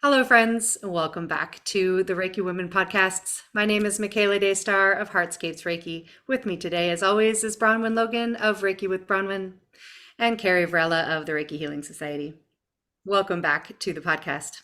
Hello, friends. Welcome back to the Reiki Women podcasts. My name is Michaela Daystar of Heartscapes Reiki. With me today, as always, is Bronwen Logan of Reiki with Bronwen and Carrie Varela of the Reiki Healing Society. Welcome back to the podcast.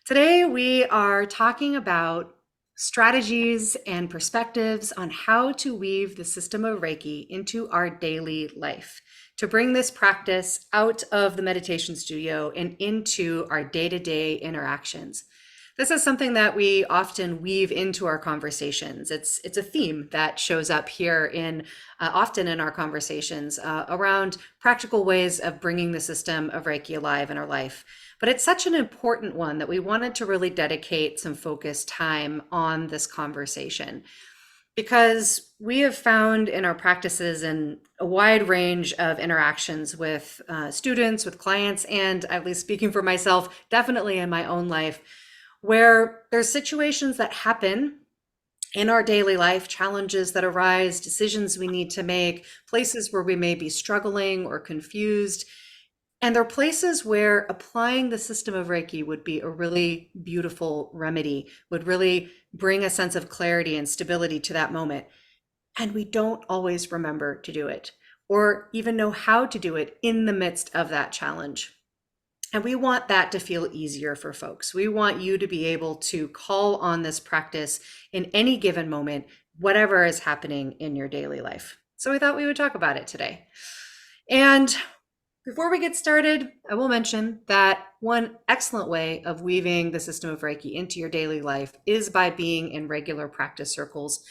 Today, we are talking about strategies and perspectives on how to weave the system of Reiki into our daily life, to bring this practice out of the meditation studio and into our day-to-day interactions. This is something that we often weave into our conversations. It's a theme that shows up here in often in our conversations around practical ways of bringing the system of Reiki alive in our life. But it's such an important one that we wanted to really dedicate some focused time on this conversation, because we have found in our practices and a wide range of interactions with students, with clients, and at least speaking for myself, definitely in my own life, where there's situations that happen in our daily life, challenges that arise, decisions we need to make, places where we may be struggling or confused. And there are places where applying the system of Reiki would be a really beautiful remedy, would really bring a sense of clarity and stability to that moment. And we don't always remember to do it or even know how to do it in the midst of that challenge. And we want that to feel easier for folks. We want you to be able to call on this practice in any given moment, whatever is happening in your daily life. So we thought we would talk about it today. And before we get started, I will mention that one excellent way of weaving the system of Reiki into your daily life is by being in regular practice circles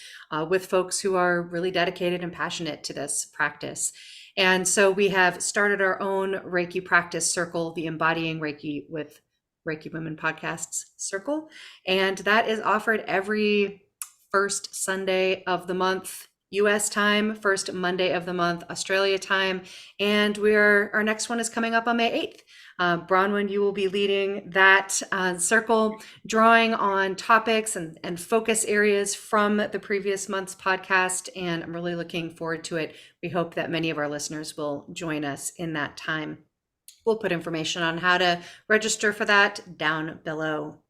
with folks who are really dedicated and passionate to this practice. And so we have started our own Reiki practice circle, the Embodying Reiki with Reiki Women podcasts circle. And that is offered every first Sunday of the month, US time, first Monday of the month, Australia time. And our next one is coming up on May 8th. Bronwen, you will be leading that circle, drawing on topics and focus areas from the previous month's podcast. And I'm really looking forward to it. We hope that many of our listeners will join us in that time. We'll put information on how to register for that down below.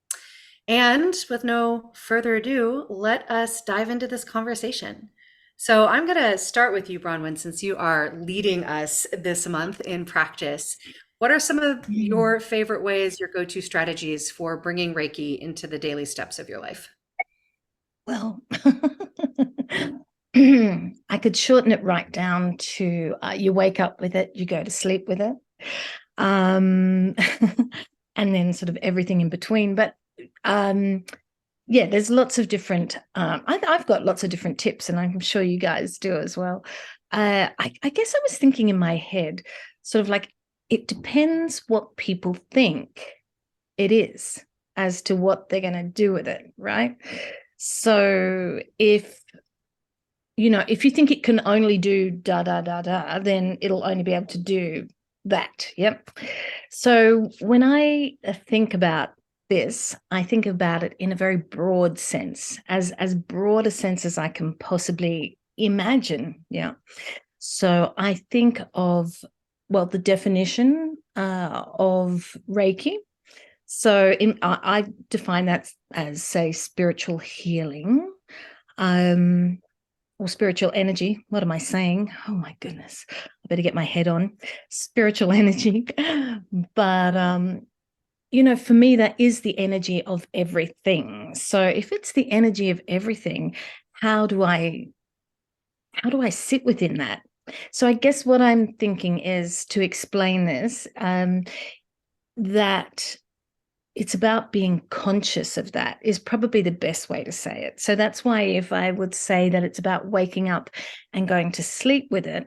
And with no further ado, let us dive into this conversation. So I'm going to start with you, Bronwen, since you are leading us this month in practice. What are some of your favorite ways, your go-to strategies for bringing Reiki into the daily steps of your life? Well, I could shorten it right down to you wake up with it, you go to sleep with it, and then sort of everything in between. But yeah, there's lots of different, I've got lots of different tips, and I'm sure you guys do as well. I guess I was thinking in my head, sort of like, it depends what people think it is as to what they're going to do with it, right? So if you think it can only do da da da da, then it'll only be able to do that. Yep. So when I think about this, I think about it in a very broad sense, as broad a sense as I can possibly imagine. Yeah. So I think of, well, the definition of Reiki. So I define that as, say, spiritual healing, or spiritual energy. What am I saying? Oh my goodness, I better get my head on. Spiritual energy. But for me, that is the energy of everything. So if it's the energy of everything, how do I sit within that? So I guess what I'm thinking is to explain this, that it's about being conscious of that is probably the best way to say it. So that's why if I would say that it's about waking up and going to sleep with it,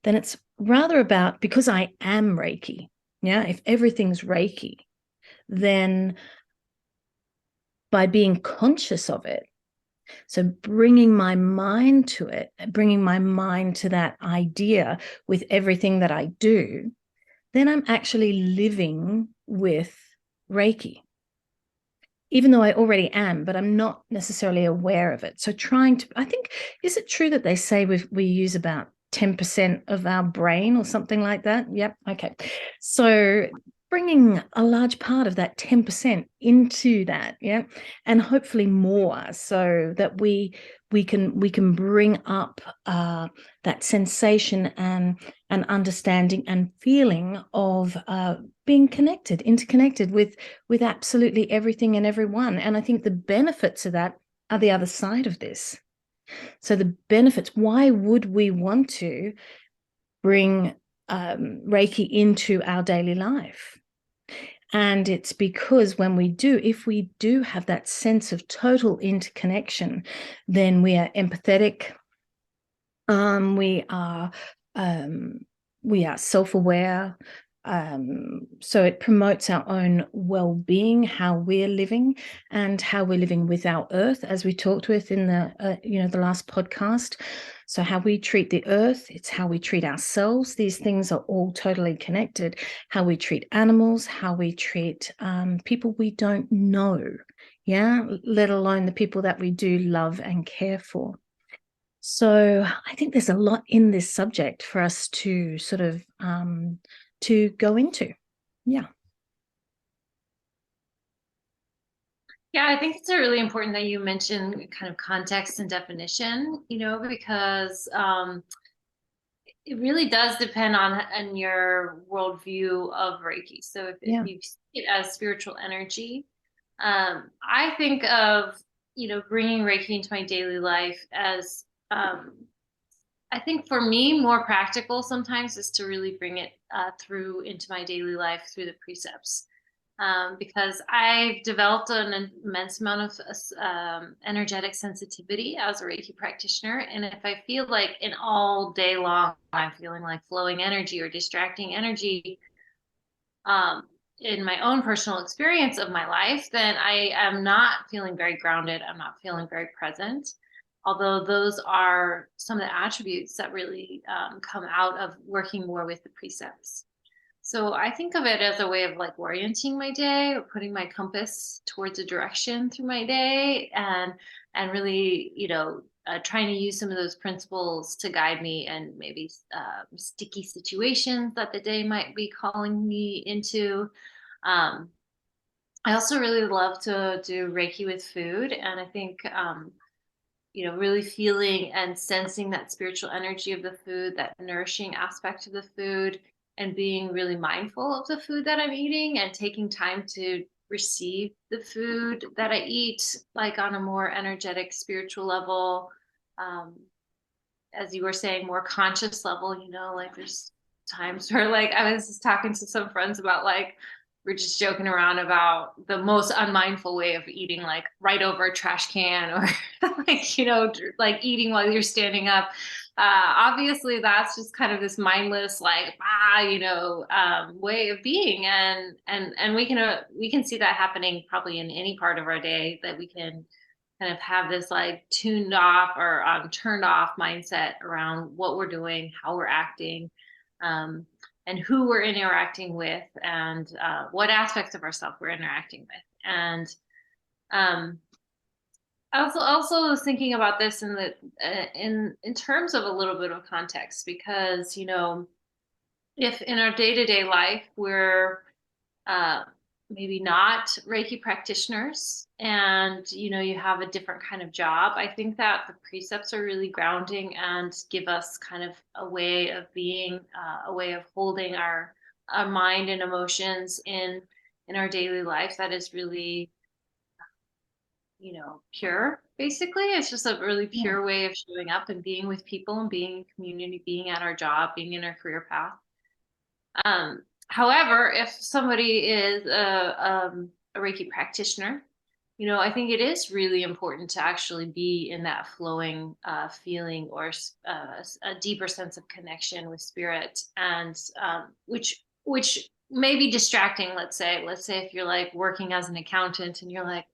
then it's rather about, because I am Reiki. Yeah. If everything's Reiki, then by being conscious of it, so bringing my mind to it, bringing my mind to that idea with everything that I do, then I'm actually living with Reiki, even though I already am, but I'm not necessarily aware of it. So I think, is it true that they say we use about 10% of our brain or something like that? Yep. Okay. So bringing a large part of that 10% into that, yeah, and hopefully more, so that we can bring up that sensation and understanding and feeling of being connected, interconnected with absolutely everything and everyone. And I think the benefits of that are the other side of this. So the benefits, why would we want to bring Reiki into our daily life? And it's because when we do, if we do have that sense of total interconnection, then we are empathetic. We are self-aware. So it promotes our own well-being, how we're living and how we're living with our earth, as we talked with in the last podcast. So how we treat the earth, it's how we treat ourselves. These things are all totally connected. How we treat animals, how we treat people we don't know, yeah, let alone the people that we do love and care for. So I think there's a lot in this subject for us to sort of to go into. Yeah. Yeah, I think it's really important that you mention kind of context and definition, because it really does depend on your worldview of Reiki. So if you see it as spiritual energy, I think of, bringing Reiki into my daily life as, I think for me, more practical sometimes is to really bring it through into my daily life through the precepts. Because I've developed an immense amount of energetic sensitivity as a Reiki practitioner. And if I feel like all day long, I'm feeling like flowing energy or distracting energy in my own personal experience of my life, then I am not feeling very grounded. I'm not feeling very present. Although those are some of the attributes that really come out of working more with the precepts. So I think of it as a way of like orienting my day or putting my compass towards a direction through my day, and really, trying to use some of those principles to guide me and maybe sticky situations that the day might be calling me into. Um, I also really love to do Reiki with food, and I think really feeling and sensing that spiritual energy of the food, that nourishing aspect of the food, and being really mindful of the food that I'm eating and taking time to receive the food that I eat, like on a more energetic, spiritual level. Um, as you were saying, more conscious level, like there's times where like I was just talking to some friends about like, we're just joking around about the most unmindful way of eating, like right over a trash can, or like, like eating while you're standing up. Obviously that's just kind of this mindless, like, way of being. And we can see that happening probably in any part of our day, that we can kind of have this like tuned off or turned off mindset around what we're doing, how we're acting, and who we're interacting with, and what aspects of ourselves we're interacting with. And I also was thinking about this in the in terms of a little bit of context, because if in our day-to-day life we're uh, maybe not Reiki practitioners, and you have a different kind of job, I think that the precepts are really grounding and give us kind of a way of being, a way of holding our mind and emotions in our daily life that is really pure. Basically, it's just a really pure way of showing up and being with people and being in community, being at our job, being in our career path. However, if somebody is a Reiki practitioner, I think it is really important to actually be in that flowing feeling, or a deeper sense of connection with spirit, and which may be distracting. Let's say if you're like working as an accountant and you're like,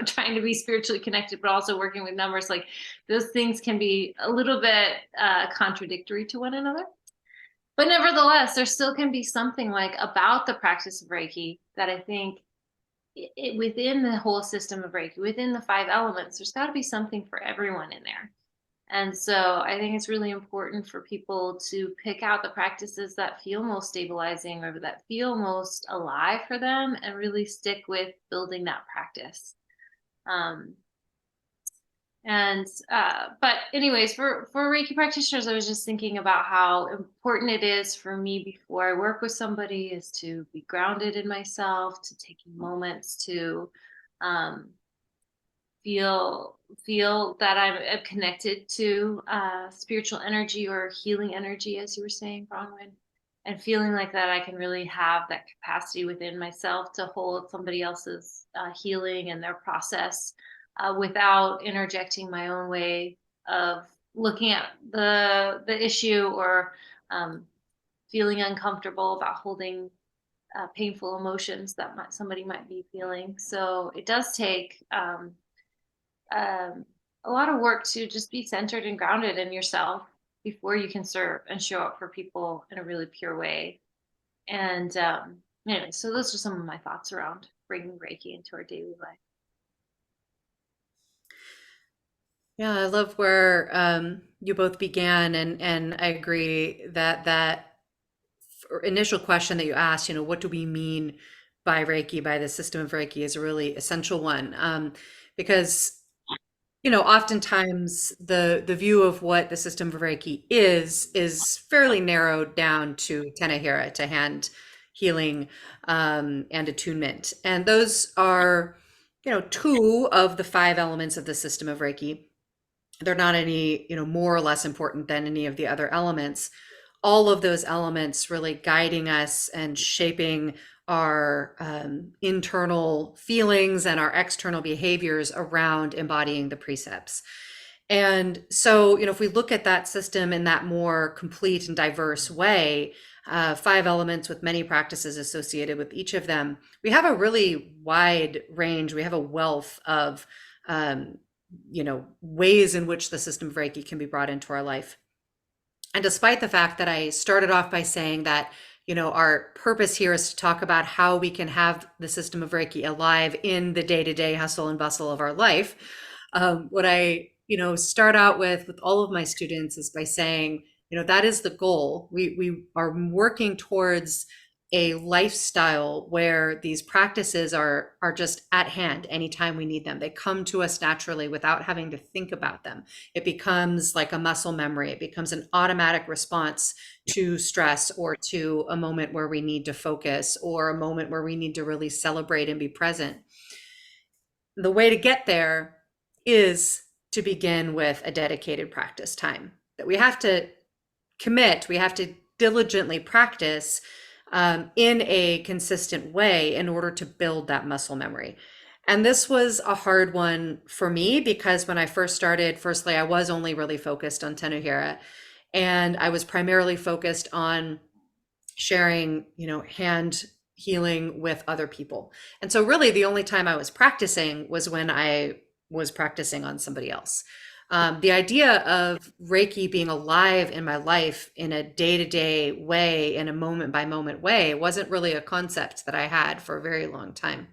trying to be spiritually connected, but also working with numbers, like those things can be a little bit contradictory to one another. But nevertheless, there still can be something like about the practice of Reiki that I think within the whole system of Reiki, within the 5 elements, there's got to be something for everyone in there. And so I think it's really important for people to pick out the practices that feel most stabilizing or that feel most alive for them and really stick with building that practice. Um, but anyways, for Reiki practitioners, I was just thinking about how important it is for me before I work with somebody is to be grounded in myself, to taking moments to um, feel that I'm connected to spiritual energy or healing energy, as you were saying, Bronwyn, and feeling like that I can really have that capacity within myself to hold somebody else's healing and their process without interjecting my own way of looking at the issue or um, feeling uncomfortable about holding painful emotions that somebody might be feeling. So it does take um, a lot of work to just be centered and grounded in yourself before you can serve and show up for people in a really pure way. And anyway, so those are some of my thoughts around bringing Reiki into our daily life. Yeah, I love where you both began, and I agree that initial question that you asked, what do we mean by Reiki, by the system of Reiki, is a really essential one, because oftentimes the view of what the system of Reiki is fairly narrowed down to Tenahira, to hand healing, and attunement, and those are two of the five elements of the system of Reiki. They're not any more or less important than any of the other elements. All of those elements really guiding us and shaping our internal feelings and our external behaviors around embodying the precepts. And so, if we look at that system in that more complete and diverse way, five elements with many practices associated with each of them, we have a really wide range. We have a wealth of um, ways in which the system of Reiki can be brought into our life. And despite the fact that I started off by saying that, our purpose here is to talk about how we can have the system of Reiki alive in the day-to-day hustle and bustle of our life, what I, start out with all of my students is by saying, that is the goal. We are working towards a lifestyle where these practices are just at hand anytime we need them. They come to us naturally without having to think about them. It becomes like a muscle memory. It becomes an automatic response to stress, or to a moment where we need to focus, or a moment where we need to really celebrate and be present. The way to get there is to begin with a dedicated practice time that we have to commit. We have to diligently practice in a consistent way in order to build that muscle memory. And this was a hard one for me because when I first started, firstly, I was only really focused on Tenouhira, and I was primarily focused on sharing, hand healing with other people. And so really the only time I was practicing was when I was practicing on somebody else. The idea of Reiki being alive in my life in a day-to-day way, in a moment-by-moment way, wasn't really a concept that I had for a very long time.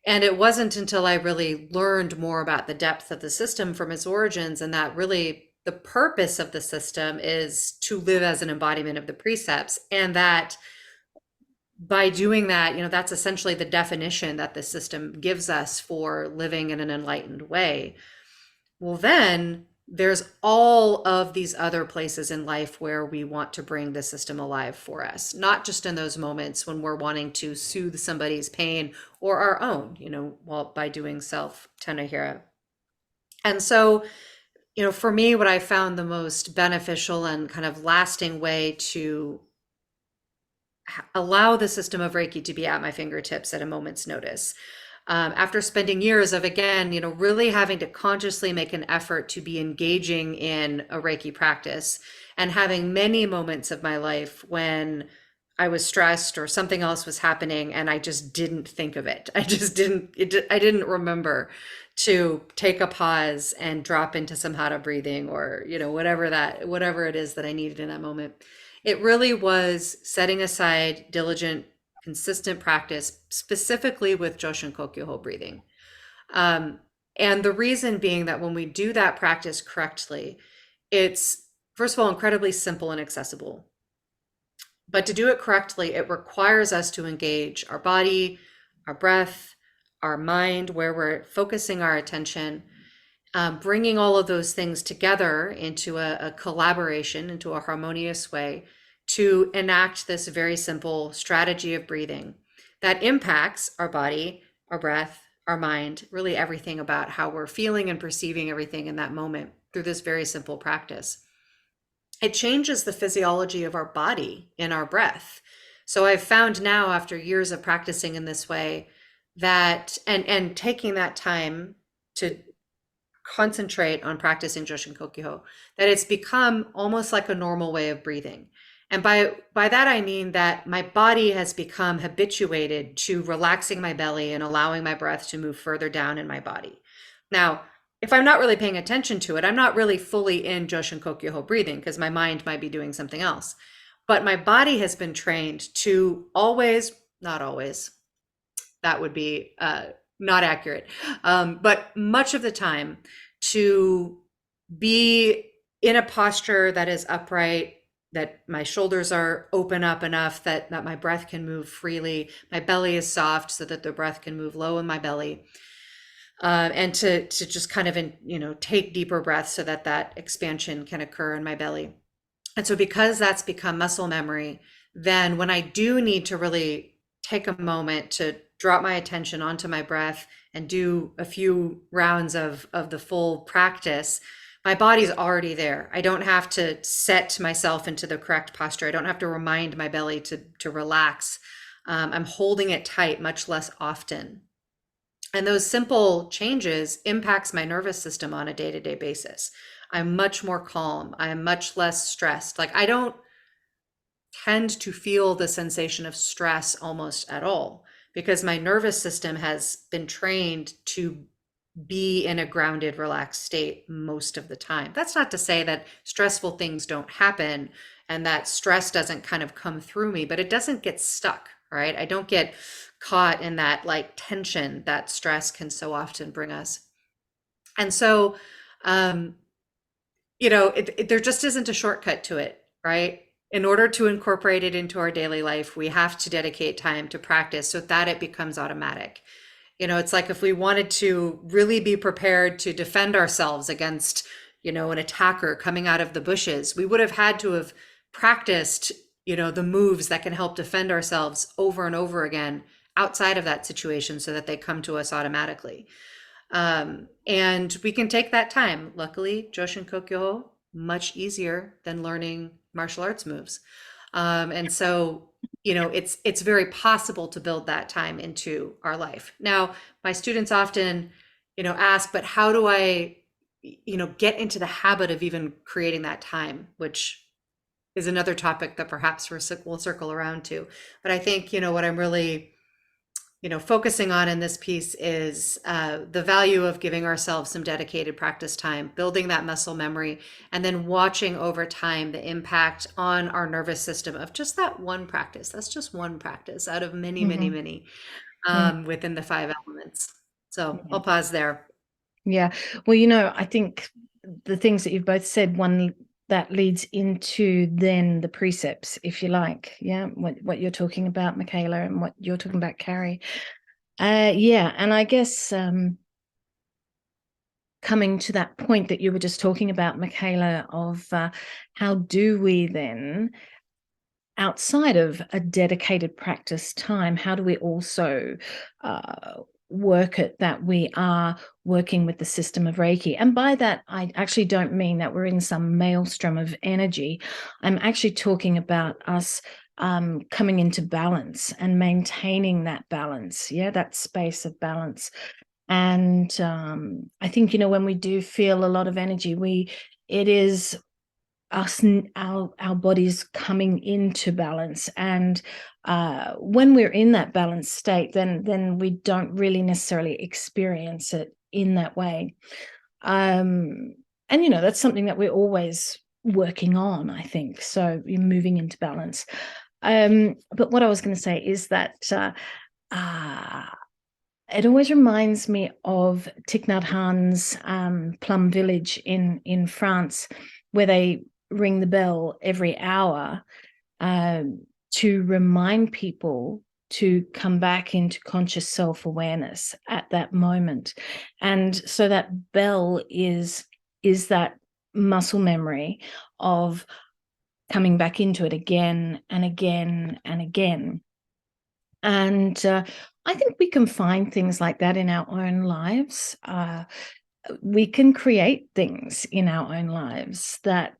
And it wasn't until I really learned more about the depth of the system from its origins, and that really the purpose of the system is to live as an embodiment of the precepts, and that by doing that, that's essentially the definition that the system gives us for living in an enlightened way. Well, then there's all of these other places in life where we want to bring the system alive for us, not just in those moments when we're wanting to soothe somebody's pain or our own, by doing self Tenahira. And so, for me, what I found the most beneficial and kind of lasting way to allow the system of Reiki to be at my fingertips at a moment's notice, after spending years of, again, really having to consciously make an effort to be engaging in a Reiki practice, and having many moments of my life when I was stressed or something else was happening and I just didn't think of it. I didn't remember to take a pause and drop into some hatha breathing, or, whatever it is that I needed in that moment. It really was setting aside diligent, consistent practice, specifically with Joshin Kokyoho breathing. And the reason being that when we do that practice correctly, it's, first of all, incredibly simple and accessible. But to do it correctly, it requires us to engage our body, our breath, our mind, where we're focusing our attention, bringing all of those things together into a collaboration, into a harmonious way to enact this very simple strategy of breathing that impacts our body, our breath, our mind, really everything about how we're feeling and perceiving everything in that moment through this very simple practice. It changes the physiology of our body in our breath. So I've found now, after years of practicing in this way, that and taking that time to concentrate on practicing Joshin Kokyo, that it's become almost like a normal way of breathing. And by that I mean that my body has become habituated to relaxing my belly and allowing my breath to move further down in my body. Now, if I'm not really paying attention to it, I'm not really fully in Joshin Kokyo breathing because my mind might be doing something else. But my body has been trained to always, not always, that would be not accurate, but much of the time to be in a posture that is upright, that my shoulders are open up enough that my breath can move freely, my belly is soft so that the breath can move low in my belly, and to just kind of take deeper breaths so that that expansion can occur in my belly. And so because that's become muscle memory, then when I do need to really take a moment to drop my attention onto my breath and do a few rounds of the full practice, my body's already there. I don't have to set myself into the correct posture. I don't have to remind my belly to relax. I'm holding it tight much less often. And those simple changes impacts my nervous system on a day-to-day basis. I'm much more calm. I'm much less stressed. Like I don't tend to feel the sensation of stress almost at all because my nervous system has been trained to be in a grounded, relaxed state most of the time. That's not to say that stressful things don't happen and that stress doesn't kind of come through me, but it doesn't get stuck, right? I don't get caught in that like tension that stress can so often bring us. And so, there just isn't a shortcut to it, right? In order to incorporate it into our daily life, we have to dedicate time to practice so that it becomes automatic. It's like if we wanted to really be prepared to defend ourselves against, an attacker coming out of the bushes, we would have had to have practiced, the moves that can help defend ourselves over and over again outside of that situation so that they come to us automatically. And we can take that time. Luckily, Joshin Kokyo, much easier than learning martial arts moves. And so, it's very possible to build that time into our life. Now, my students often, ask, but how do I, get into the habit of even creating that time, which is another topic that perhaps we'll circle around to. But I think, what I'm really focusing on in this piece is the value of giving ourselves some dedicated practice time, building that muscle memory, and then watching over time the impact on our nervous system of just that one practice. That's just one practice out of many, many, many within the 5 elements. So I'll pause there. Yeah. Well, I think the things that you've both said, one that leads into then the precepts, if you like. Yeah. What you're talking about, Michaela, and what you're talking about, Carrie. Yeah. And I guess coming to that point that you were just talking about, Michaela, of how do we then, outside of a dedicated practice time, how do we also work it that we are working with the system of Reiki? And by that, I actually don't mean that we're in some maelstrom of energy. I'm actually talking about us coming into balance and maintaining that balance, that space of balance. And I think, when we do feel a lot of energy, it is us, our bodies coming into balance. And when we're in that balanced state, then we don't really necessarily experience it in that way. And that's something that we're always working on, I think. So you're moving into balance. But what I was going to say is that It always reminds me of Thich Nhat Hanh's Plum Village in France, where they ring the bell every hour to remind people to come back into conscious self-awareness at that moment. And so that bell is that muscle memory of coming back into it again and again and again. And I think we can find things like that in our own lives. We can create things in our own lives that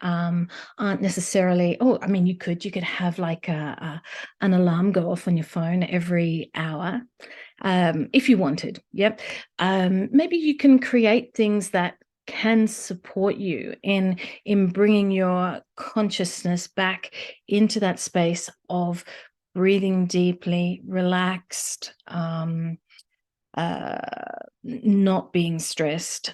aren't necessarily. Oh, I mean, you could have like an alarm go off on your phone every hour, if you wanted. Yep. Maybe you can create things that can support you in bringing your consciousness back into that space of breathing deeply, relaxed, not being stressed,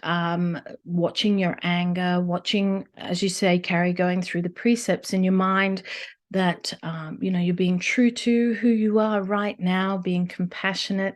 watching your anger, watching, as you say, Carrie, going through the precepts in your mind that, you're being true to who you are right now, being compassionate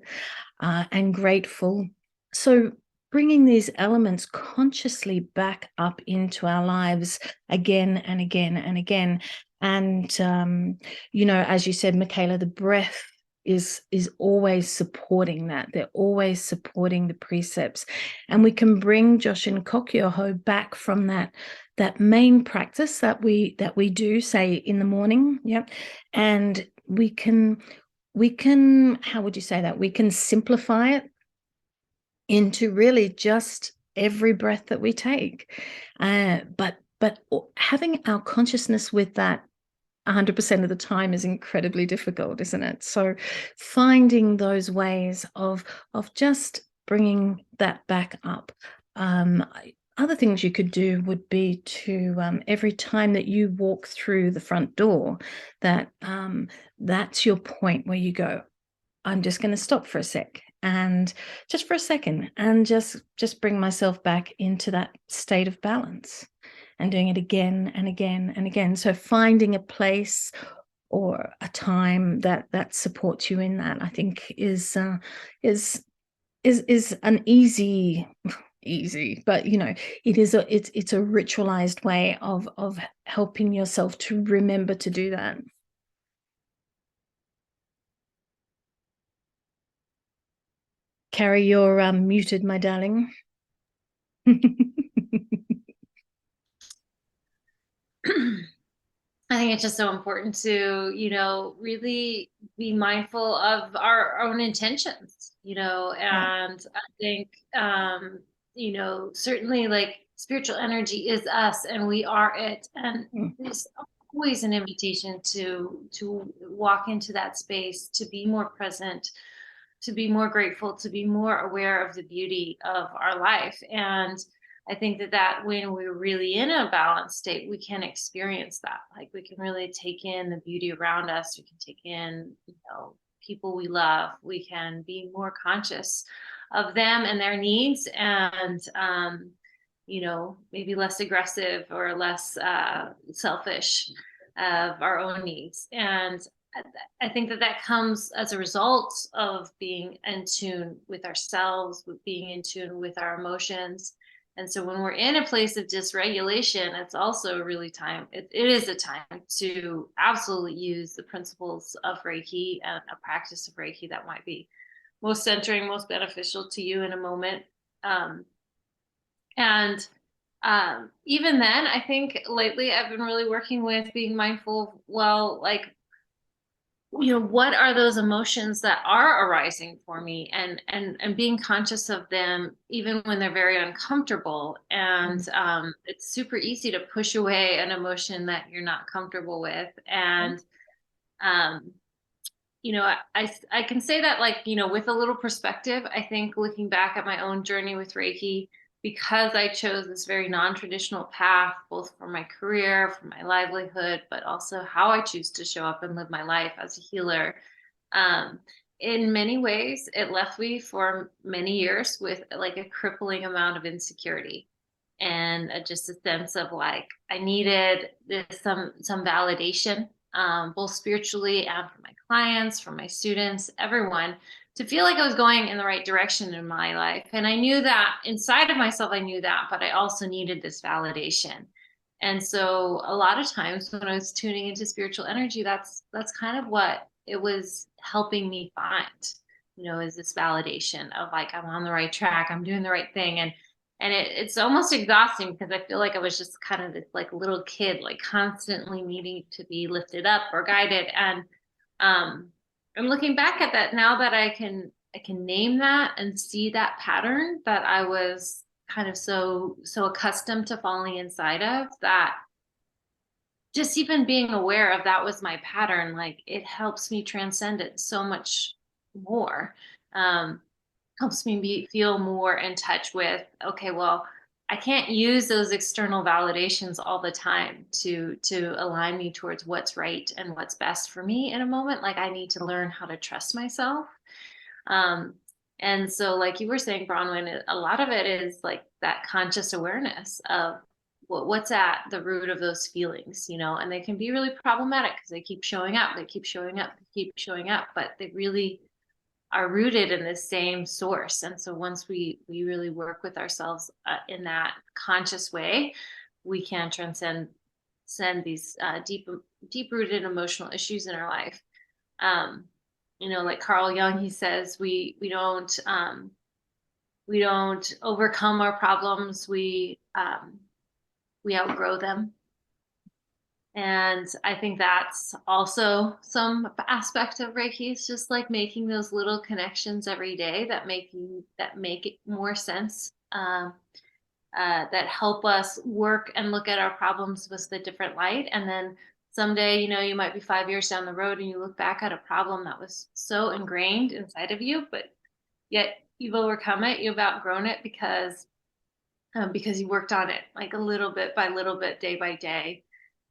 and grateful. So bringing these elements consciously back up into our lives again and again and again. And, as you said, Michaela, the breath is always supporting that. They're always supporting the precepts. And we can bring Joshin Kokyoho back from that main practice that we do, say, in the morning. Yep. And we can, how would you say that? We can simplify it into really just every breath that we take. But having our consciousness with that 100% of the time is incredibly difficult, isn't it? So finding those ways of just bringing that back up. Other things you could do would be to every time that you walk through the front door, that's your point where you go, I'm just going to stop for a sec, and just for a second, and just bring myself back into that state of balance, and doing it again and again and again. So finding a place or a time that supports you in that, I think, is an easy, but it's a ritualized way of helping yourself to remember to do that. Carrie, you're muted, my darling. I think it's just so important to, really be mindful of our own intentions, and I think, certainly, like, spiritual energy is us and we are it. And there's always an invitation to walk into that space, to be more present, to be more grateful, to be more aware of the beauty of our life. And I think that when we're really in a balanced state, we can experience that. Like, we can really take in the beauty around us. We can take in, people we love. We can be more conscious of them and their needs, and, maybe less aggressive or less selfish of our own needs. And I think that comes as a result of being in tune with ourselves, with being in tune with our emotions. And so when we're in a place of dysregulation, it's also really it is a time to absolutely use the principles of Reiki and a practice of Reiki that might be most centering, most beneficial to you in a moment. And even then, I think lately I've been really working with being mindful, like, what are those emotions that are arising for me, and being conscious of them even when they're very uncomfortable. And it's super easy to push away an emotion that you're not comfortable with. And I can say that, like, with a little perspective, I think, looking back at my own journey with Reiki, because I chose this very non-traditional path, both for my career, for my livelihood, but also how I choose to show up and live my life as a healer. In many ways, it left me for many years with, like, a crippling amount of insecurity, and just a sense of, like, I needed some validation, both spiritually and from my clients, from my students, everyone, to feel like I was going in the right direction in my life. And I knew that inside of myself, I knew that, but I also needed this validation. And so a lot of times when I was tuning into spiritual energy, that's kind of what it was helping me find, is this validation of like, I'm on the right track, I'm doing the right thing. And it's almost exhausting because I feel like I was just kind of this like little kid, like constantly needing to be lifted up or guided. And I'm looking back at that now that I can name that and see that pattern that I was kind of so accustomed to falling inside of, that just even being aware of that was my pattern, like it helps me transcend it so much more. Helps me feel more in touch with, okay, well, I can't use those external validations all the time to align me towards what's right and what's best for me in a moment. Like I need to learn how to trust myself. Um, and so, like you were saying, Bronwyn, a lot of it is like that conscious awareness of what's at the root of those feelings, and they can be really problematic because they keep showing up, they keep showing up, they keep showing up, but they really are rooted in the same source. And so once we really work with ourselves in that conscious way, we can transcend these deep rooted emotional issues in our life. Like Carl Jung, he says we don't overcome our problems, we outgrow them. And I think that's also some aspect of Reiki. It's just like making those little connections every day that make it more sense, that help us work and look at our problems with a different light. And then someday, you might be 5 years down the road and you look back at a problem that was so ingrained inside of you, but yet you've overcome it, you've outgrown it because you worked on it like a little bit by little bit, day by day,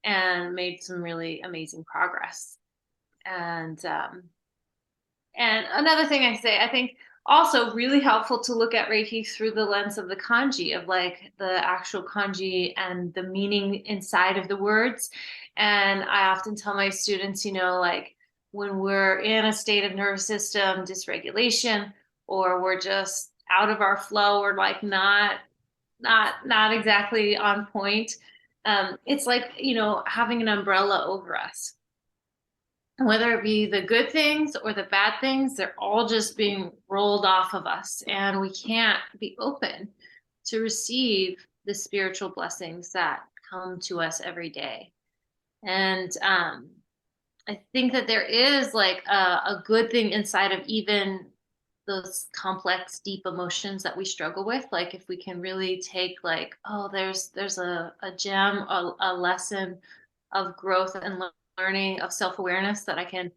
and made some really amazing progress. And another thing I think also really helpful to look at Reiki through the lens of the kanji, of like the actual kanji and the meaning inside of the words. And I often tell my students, like when we're in a state of nervous system dysregulation, or we're just out of our flow, or like not exactly on point, it's like, having an umbrella over us. Whether it be the good things or the bad things, they're all just being rolled off of us. And we can't be open to receive the spiritual blessings that come to us every day. And I think that there is like a good thing inside of even those complex, deep emotions that we struggle with. Like if we can really take like, oh, there's a gem, a lesson of growth and learning, of self-awareness, that if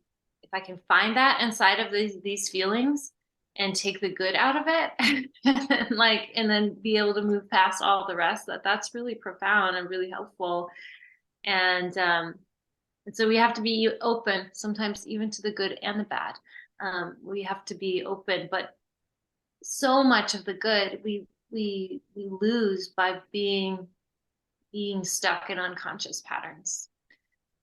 I can find that inside of these feelings and take the good out of it, and then be able to move past all the rest, that's really profound and really helpful. And so we have to be open sometimes, even to the good and the bad. We have to be open, but so much of the good we lose by being stuck in unconscious patterns.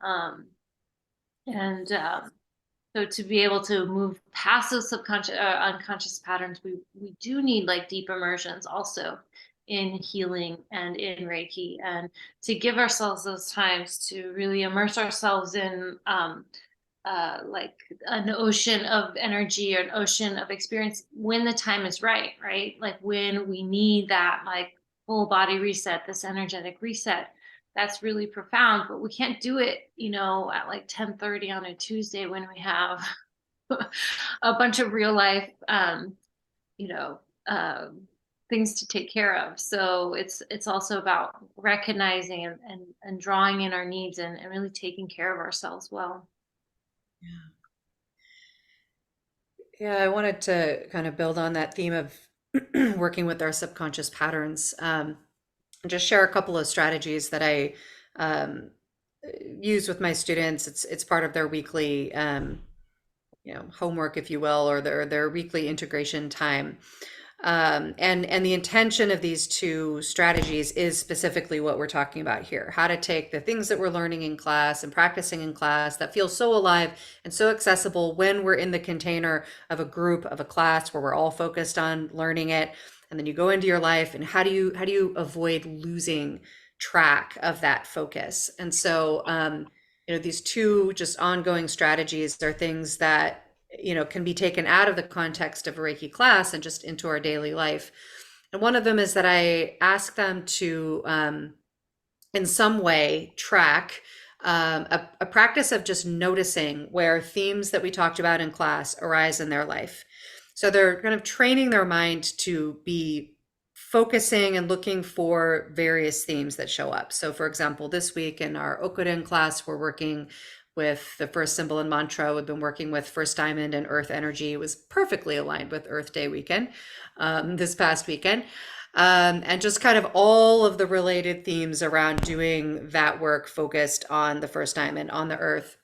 And so to be able to move past those subconscious unconscious patterns, we do need like deep immersions also in healing and in Reiki, and to give ourselves those times to really immerse ourselves in like an ocean of energy or an ocean of experience when the time is right, like when we need that like full body reset, this energetic reset. That's really profound, but we can't do it, at like 10:30 on a Tuesday when we have a bunch of real life, you know, things to take care of. So it's also about recognizing and drawing in our needs, and really taking care of ourselves well. Yeah, I wanted to kind of build on that theme of working with our subconscious patterns, and just share a couple of strategies that I um, use with my students. It's part of their weekly, homework, if you will, or their weekly integration time. And the intention of these two strategies is specifically what we're talking about here: how to take the things that we're learning in class and practicing in class that feel so alive and so accessible when we're in the container of a group, of a class where we're all focused on learning it. And then you go into your life, and how do you avoid losing track of that focus? And so, these two just ongoing strategies are things that can be taken out of the context of a Reiki class and just into our daily life. And one of them is that I ask them to, in some way, track a practice of just noticing where themes that we talked about in class arise in their life. So they're kind of training their mind to be focusing and looking for various themes that show up. So for example, this week in our Okuren class, we're working with the first symbol and mantra. We've been working with First Diamond and Earth Energy. It was perfectly aligned with Earth Day weekend, this past weekend. And just kind of all of the related themes around doing that work focused on the First Diamond, on the Earth.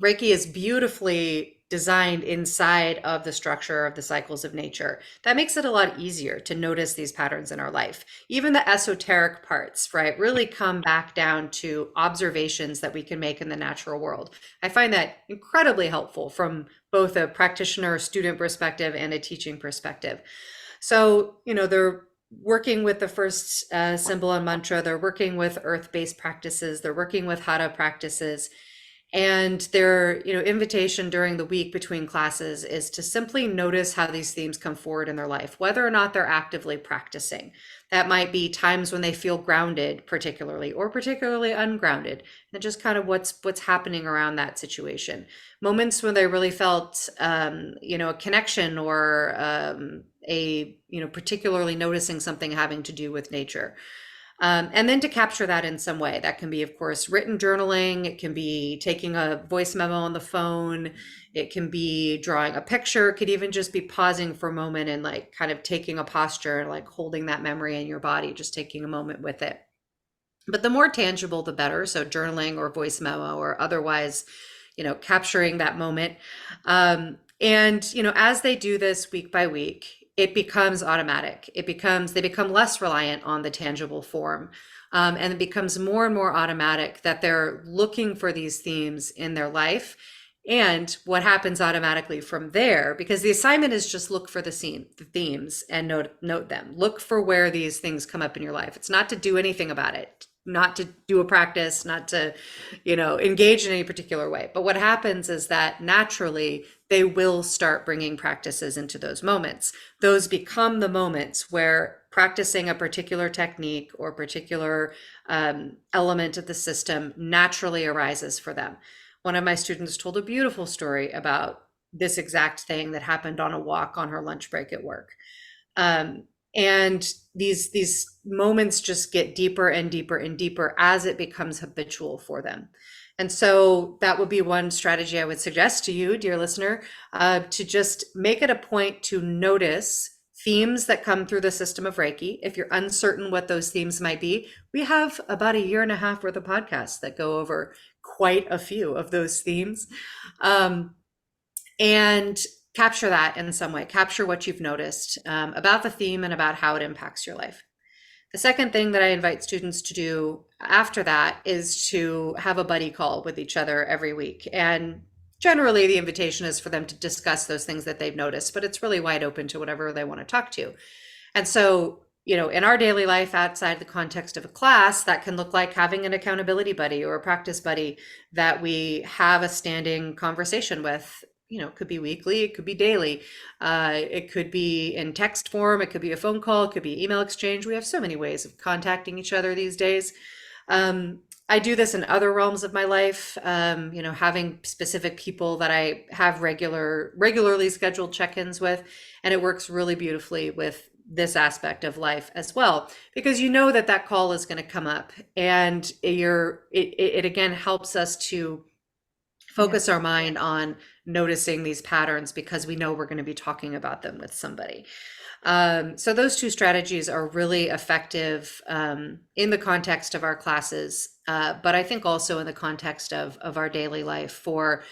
Reiki is beautifully designed inside of the structure of the cycles of nature. That makes it a lot easier to notice these patterns in our life. Even the esoteric parts, right, really come back down to observations that we can make in the natural world. I find that incredibly helpful from both a practitioner, student perspective and a teaching perspective. So, they're working with the first symbol and mantra. They're working with earth-based practices. They're working with hatha practices. And their, invitation during the week between classes is to simply notice how these themes come forward in their life, whether or not they're actively practicing. That might be times when they feel grounded, particularly, or particularly ungrounded, and just kind of what's happening around that situation. Moments when they really felt, a connection or particularly noticing something having to do with nature. And then to capture that in some way. That can be, of course, written journaling. It can be taking a voice memo on the phone. It can be drawing a picture. It could even just be pausing for a moment and like kind of taking a posture and like holding that memory in your body, just taking a moment with it. But the more tangible, the better. So journaling or voice memo or otherwise, capturing that moment. And, as they do this week by week, it becomes automatic. They become less reliant on the tangible form. And it becomes more and more automatic that they're looking for these themes in their life. And what happens automatically from there, because the assignment is just look for the themes and note them. Look for where these things come up in your life. It's not to do anything about it, not to do a practice, not to, engage in any particular way. But what happens is that naturally they will start bringing practices into those moments. Those become the moments where practicing a particular technique or particular element of the system naturally arises for them. One of my students told a beautiful story about this exact thing that happened on a walk on her lunch break at work. And these moments just get deeper and deeper and deeper as it becomes habitual for them. And so that would be one strategy I would suggest to you, dear listener, to just make it a point to notice themes that come through the system of Reiki. If you're uncertain what those themes might be, we have about 1.5 years worth of podcasts that go over quite a few of those themes. And capture that in some way, capture what you've noticed about the theme and about how it impacts your life. The second thing that I invite students to do after that is to have a buddy call with each other every week. And generally the invitation is for them to discuss those things that they've noticed, but it's really wide open to whatever they want to talk to. And so, in our daily life outside the context of a class, that can look like having an accountability buddy or a practice buddy that we have a standing conversation with. It could be weekly, it could be daily, it could be in text form, it could be a phone call, it could be email exchange. We have so many ways of contacting each other these days. I do this in other realms of my life, having specific people that I have regularly scheduled check-ins with, and it works really beautifully with this aspect of life as well, because that call is going to come up, and it again helps us to focus our mind on noticing these patterns because we know we're going to be talking about them with somebody. So those two strategies are really effective in the context of our classes, but I think also in the context of our daily life for,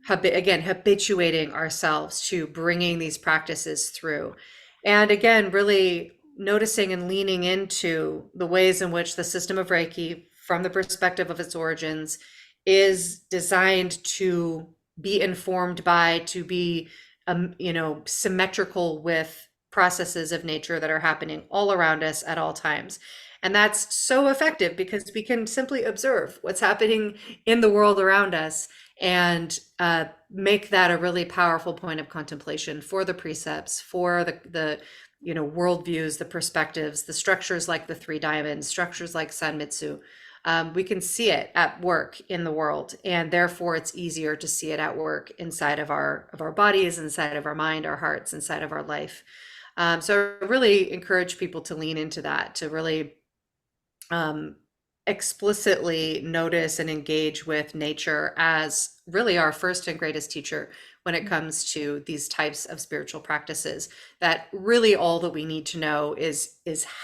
habituating ourselves to bringing these practices through. And again, really noticing and leaning into the ways in which the system of Reiki, from the perspective of its origins, is designed to be informed by, to be, symmetrical with processes of nature that are happening all around us at all times. And that's so effective because we can simply observe what's happening in the world around us and make that a really powerful point of contemplation for the precepts, for the worldviews, the perspectives, the structures like the three diamonds, structures like Sanmitsu. We can see it at work in the world, and therefore it's easier to see it at work inside of our bodies, inside of our mind, our hearts, inside of our life. So I really encourage people to lean into that, to really explicitly notice and engage with nature as really our first and greatest teacher when it comes to these types of spiritual practices. That really all that we need to know is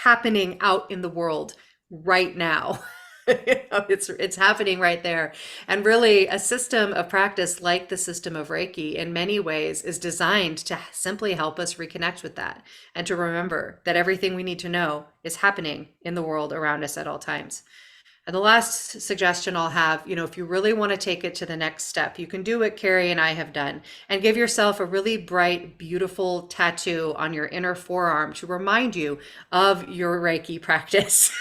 happening out in the world right now. It's happening right there. And really a system of practice like the system of Reiki in many ways is designed to simply help us reconnect with that and to remember that everything we need to know is happening in the world around us at all times. And the last suggestion I'll have, if you really want to take it to the next step, you can do what Carrie and I have done and give yourself a really bright, beautiful tattoo on your inner forearm to remind you of your Reiki practice.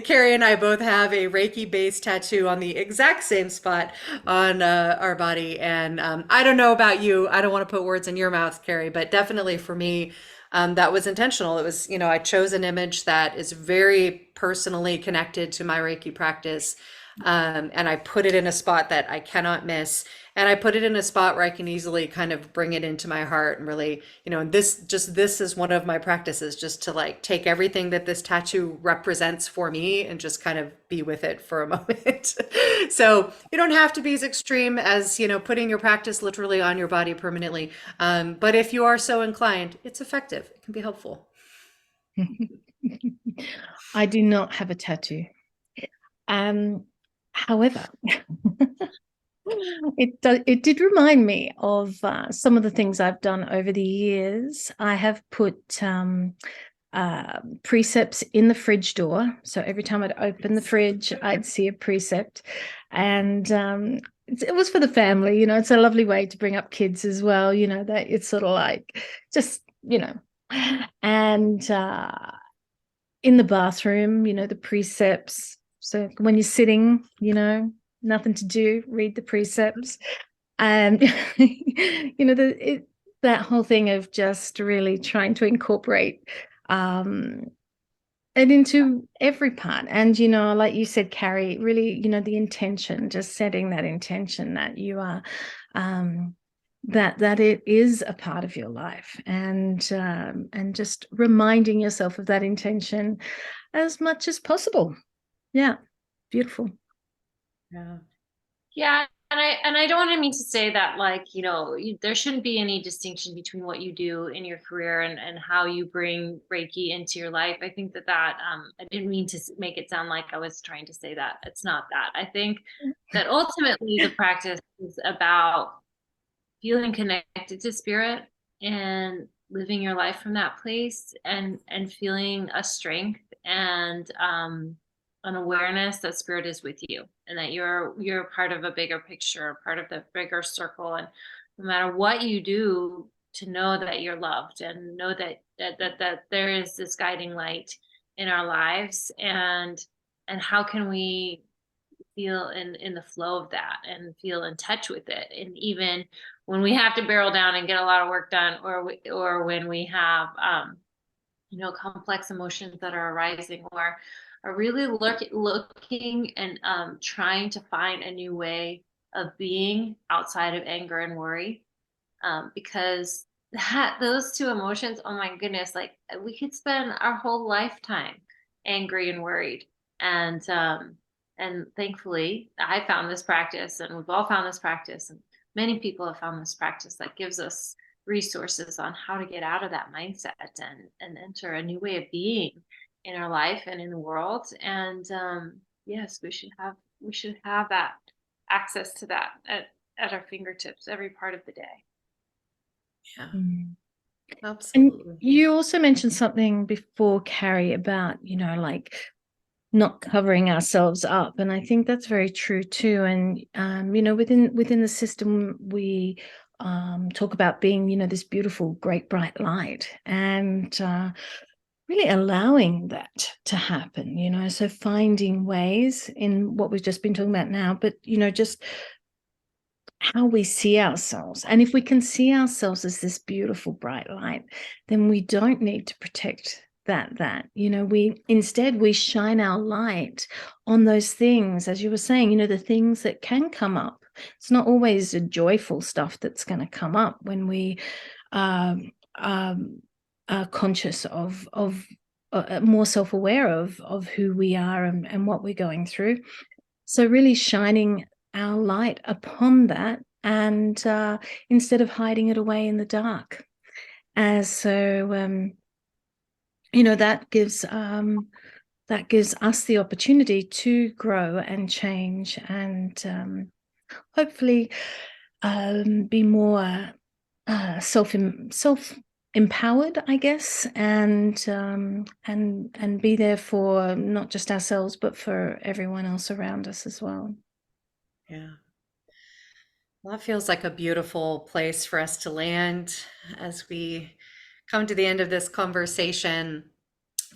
Carrie and I both have a Reiki-based tattoo on the exact same spot on our body. And I don't know about you. I don't want to put words in your mouth, Carrie, but definitely for me, that was intentional. It was, I chose an image that is very personally connected to my Reiki practice. And I put it in a spot that I cannot miss. And I put it in a spot where I can easily kind of bring it into my heart and really, and this is one of my practices, just to like take everything that this tattoo represents for me and just kind of be with it for a moment. So you don't have to be as extreme as, putting your practice literally on your body permanently. But if you are so inclined, it's effective. It can be helpful. I do not have a tattoo. However, it did remind me of some of the things I've done over the years. I have put precepts in the fridge door. So every time I'd open the fridge, I'd see a precept. And it was for the family, it's a lovely way to bring up kids as well, that it's sort of like just, and in the bathroom, the precepts. So when you're sitting, nothing to do, read the precepts. And, that whole thing of just really trying to incorporate it into every part. And, like you said, Carrie, really, the intention, just setting that intention that you are, that it is a part of your life, and just reminding yourself of that intention as much as possible. Yeah. Beautiful. Yeah. Yeah, and I don't mean to say that like, there shouldn't be any distinction between what you do in your career and how you bring Reiki into your life. I think that I didn't mean to make it sound like I was trying to say that. It's not that. I think that ultimately the practice is about feeling connected to spirit and living your life from that place, and feeling a strength and an awareness that spirit is with you, and that you're part of a bigger picture, part of the bigger circle. And no matter what you do, to know that you're loved, and know that there is this guiding light in our lives. And how can we feel in the flow of that and feel in touch with it, and even when we have to barrel down and get a lot of work done, or when we have complex emotions that are arising, or are really looking and trying to find a new way of being outside of anger and worry, because those two emotions, oh my goodness, like we could spend our whole lifetime angry and worried. And thankfully I found this practice, and we've all found this practice, and many people have found this practice that gives us resources on how to get out of that mindset and enter a new way of being in our life and in the world. And yes, we should have that access to that at our fingertips every part of the day. Yeah. Mm. And Absolutely. you also mentioned something before, Carrie, about, like not covering ourselves up. And I think that's very true too. And, within the system, we talk about being, this beautiful, great, bright light, and really allowing that to happen, so finding ways in what we've just been talking about now, but, just how we see ourselves. And if we can see ourselves as this beautiful bright light, then we don't need to protect that we shine our light on those things, as you were saying, the things that can come up. It's not always the joyful stuff that's going to come up when we um, um, are conscious of more self-aware of who we are and what we're going through. So really shining our light upon that, and instead of hiding it away in the dark. As so that gives us the opportunity to grow and change, and hopefully be more self empowered, I guess, and be there for not just ourselves but for everyone else around us as well. Yeah. Well, that feels like a beautiful place for us to land as we come to the end of this conversation.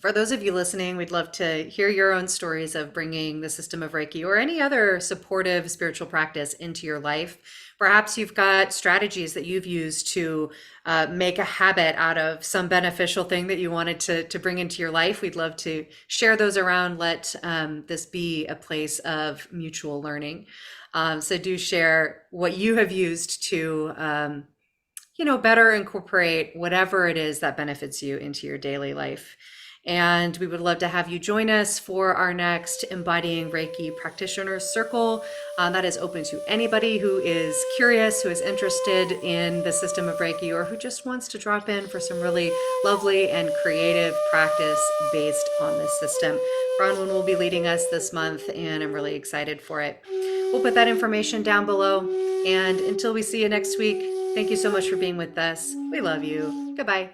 For those of you listening, we'd love to hear your own stories of bringing the system of Reiki or any other supportive spiritual practice into your life. Perhaps you've got strategies that you've used to make a habit out of some beneficial thing that you wanted to bring into your life. We'd love to share those around. Let this be a place of mutual learning. So do share what you have used to better incorporate whatever it is that benefits you into your daily life. And we would love to have you join us for our next Embodying Reiki Practitioners Circle. That is open to anybody who is curious, who is interested in the system of Reiki, or who just wants to drop in for some really lovely and creative practice based on this system. Bronwen will be leading us this month, and I'm really excited for it. We'll put that information down below. And until we see you next week, thank you so much for being with us. We love you. Goodbye.